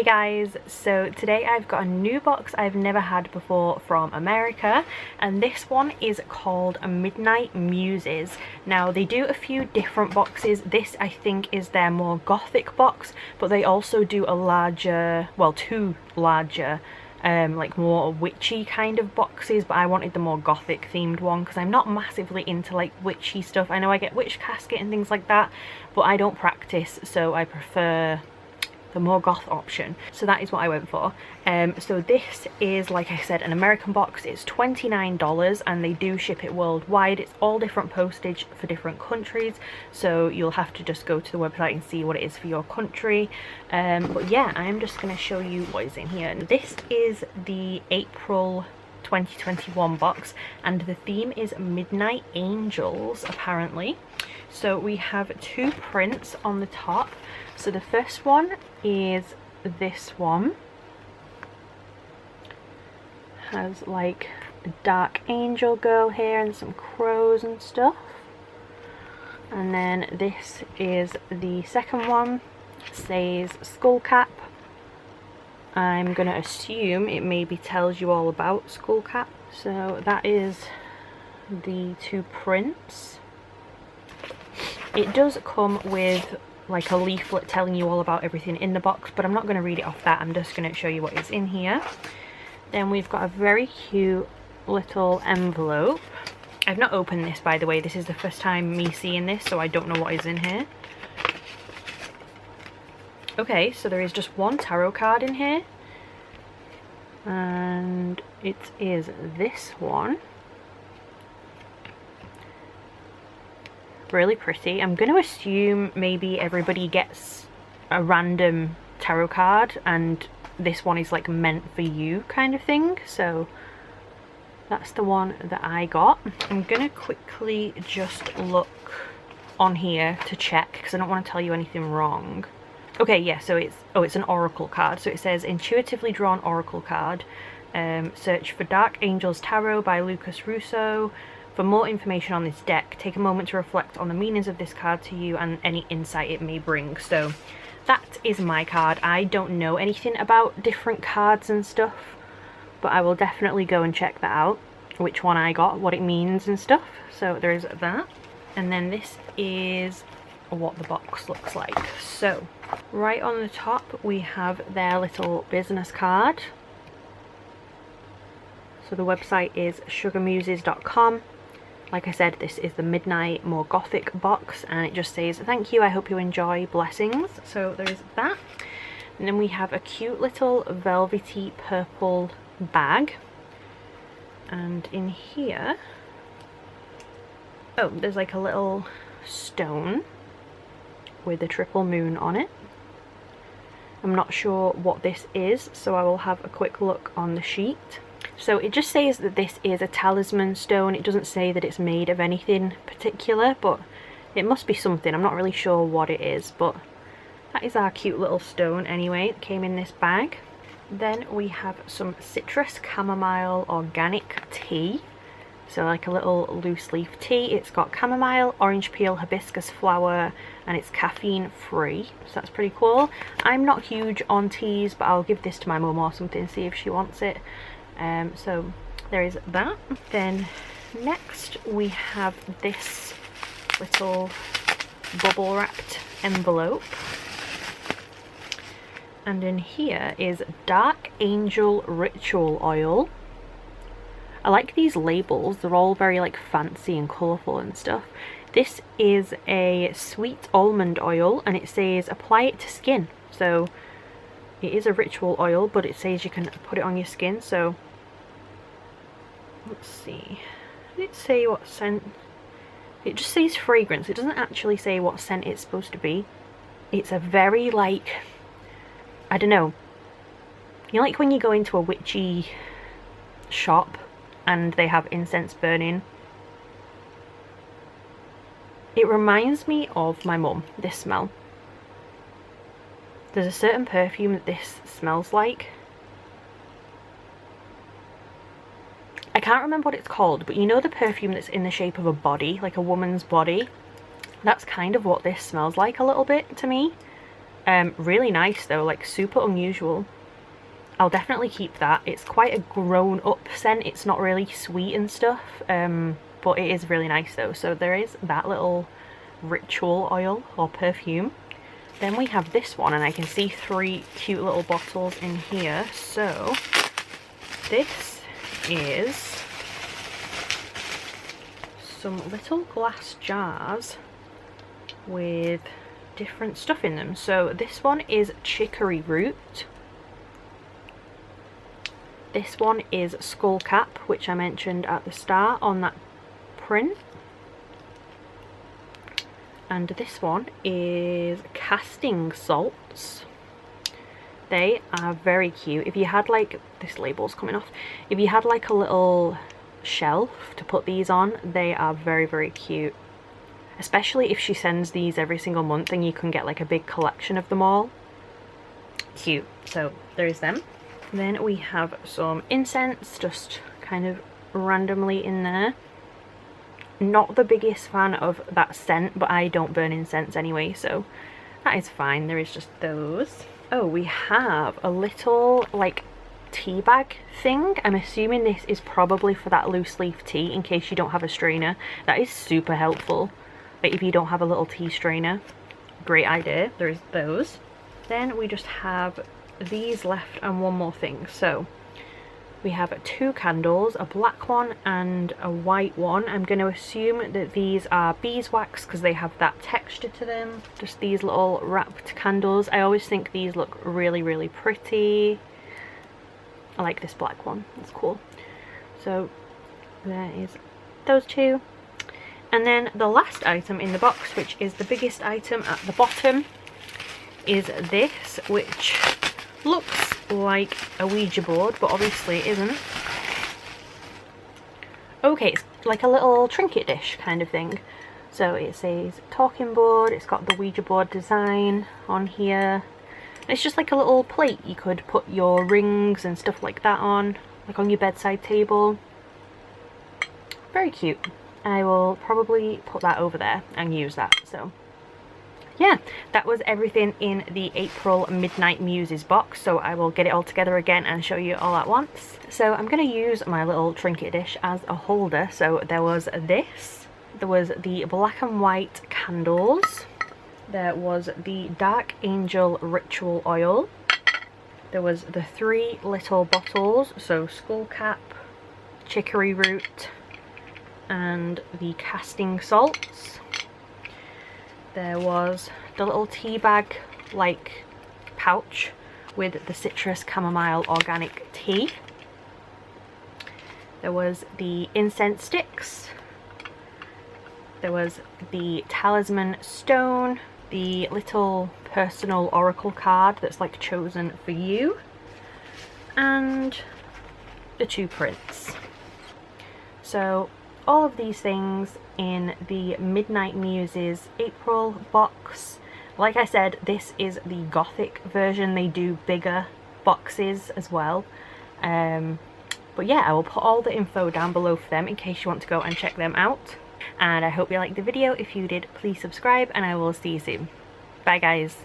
Hey guys, so today I've got a new box I've never had before from America, and this one is called MidnightMuses. Now they do a few different boxes. This I think is their more gothic box, but they also do a larger, well, two larger like more witchy kind of boxes, but I wanted the more gothic themed one because I'm not massively into like witchy stuff. I know I get witch casket and things like that, but I don't practice, so I prefer the more goth option, so that is what I went for. So this is, like I said, an American box. It's $29 and they do ship it worldwide. It's all different postage for different countries, so you'll have to just go to the website and see what it is for your country. But yeah, I'm just going to show you what is in here. This is the April 2021 box, and the theme is Midnight Angels apparently. So we have two prints on the top. So the first one is this one. Has like a dark angel girl here and some crows and stuff. And then this is the second one. It says skullcap. I'm gonna assume it maybe tells you all about skullcap. So that is the two prints. It does come with like a leaflet telling you all about everything in the box, but I'm not going to read it off that. I'm just going to show you what is in here. Then we've got a very cute little envelope. I've not opened this, by the way. This is the first time me seeing this, so I don't know what is in here. Okay, so there is just one tarot card in here, and it is this one. Really pretty. I'm going to assume maybe everybody gets a random tarot card and this one is like meant for you kind of thing, so that's the one that I got. I'm going to quickly just look on here to check because I don't want to tell you anything wrong. Okay, yeah, so it's an oracle card. So it says intuitively drawn oracle card. Search for Dark Angels Tarot by Lucas Russo. For more information on this deck, take a moment to reflect on the meanings of this card to you and any insight it may bring. So that is my card. I don't know anything about different cards and stuff, but I will definitely go and check that out, which one I got, what it means and stuff. So there is that. And then this is what the box looks like. So right on the top we have their little business card. So the website is SugarMuses.com. Like I said, this is the Midnight more gothic box, and it just says thank you, I hope you enjoy, blessings. So there is that. And then we have a cute little velvety purple bag, and in here, oh, there's like a little stone with a triple moon on it. I'm not sure what this is, so I will have a quick look on the sheet. So it just says that this is a talisman stone. It doesn't say that it's made of anything particular, but it must be something. I'm not really sure what it is, but that is our cute little stone anyway. It came in this bag. Then we have some citrus chamomile organic tea. So like a little loose leaf tea. It's got chamomile, orange peel, hibiscus flower, and it's caffeine free. So that's pretty cool. I'm not huge on teas, but I'll give this to my mum or something, see if she wants it. So there is that. Then next we have this little bubble wrapped envelope, and in here is Dark Angel Ritual Oil. I like these labels, they're all very like fancy and colourful and stuff. This is a sweet almond oil and it says apply it to skin. So it is a ritual oil, but it says you can put it on your skin. So let's see, did it say what scent? It just says fragrance. It doesn't actually say what scent it's supposed to be. It's a very like, I don't know, you know, like when you go into a witchy shop and they have incense burning. It reminds me of my mum, this smell. There's a certain perfume that this smells like. I can't remember what it's called, but you know the perfume that's in the shape of a body, like a woman's body? That's kind of what this smells like a little bit to me. Really nice though, like super unusual. I'll definitely keep that. It's quite a grown up scent. It's not really sweet and stuff, but it is really nice though. So there is that little ritual oil or perfume. Then we have this one, and I can see 3 cute little bottles in here. So this is some little glass jars with different stuff in them. So this one is chicory root. This one is skullcap, which I mentioned at the start on that print. And this one is casting salts. They are very cute. If you had like, this label's coming off, if you had like a little shelf to put these on, they are very, very cute. Especially if she sends these every single month and you can get like a big collection of them all. Cute. So there's them. Then we have some incense just kind of randomly in there. Not the biggest fan of that scent, but I don't burn incense anyway, so that is fine. There is just those. Oh, we have a little like tea bag thing. I'm assuming this is probably for that loose leaf tea in case you don't have a strainer. That is super helpful. But if you don't have a little tea strainer, great idea. There's those. Then we just have these left and one more thing. So we have 2 candles, a black one and a white one. I'm going to assume that these are beeswax because they have that texture to them. Just these little wrapped candles. I always think these look really, really pretty. I like this black one. It's cool. So there is those 2. And then the last item in the box, which is the biggest item at the bottom, is this, which looks like a Ouija board, but obviously it isn't. Okay, it's like a little trinket dish kind of thing. So it says talking board, it's got the Ouija board design on here. It's just like a little plate you could put your rings and stuff like that on, like on your bedside table. Very cute. I will probably put that over there and use that. So yeah, that was everything in the April Midnight Muses box. So I will get it all together again and show you all at once. So I'm going to use my little trinket dish as a holder. So there was this, there was the black and white candles, there was the Dark Angel Ritual Oil, there was the 3 little bottles, so skullcap, chicory root, and the casting salts. There was the little tea bag like pouch with the citrus chamomile organic tea. There was the incense sticks. There was the talisman stone, the little personal oracle card that's like chosen for you, and the 2 prints. So all of these things in the Midnight Muses April box. Like I said, this is the gothic version. They do bigger boxes as well. But yeah, I will put all the info down below for them in case you want to go and check them out. And I hope you liked the video. If you did, please subscribe and I will see you soon. Bye guys.